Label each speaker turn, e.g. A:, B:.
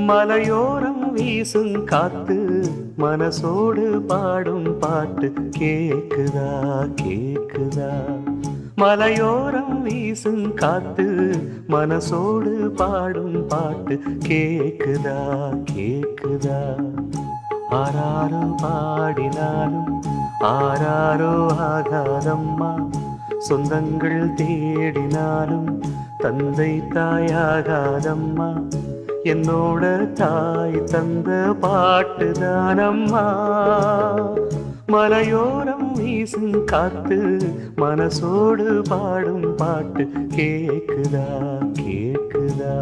A: மலையோரம் வீசும் காத்து மனசோடு பாடும் பாட்டு கேக்குதா கேக்குதா. மலையோரம் வீசும் காத்து மனசோடு பாடும் பாட்டு கேக்குதா கேக்குதா. ஆராரோ பாடினாலும் ஆராரோ ஆகாதம்மா, சொந்தங்கள் தேடினாலும் தந்தை தாயாகாதம்மா. என்னோட தாய் தந்த பாட்டுதானம்மா. மலையோரம் வீசும் காத்து மனசோடு பாடும் பாட்டு கேக்குதா கேக்குதா.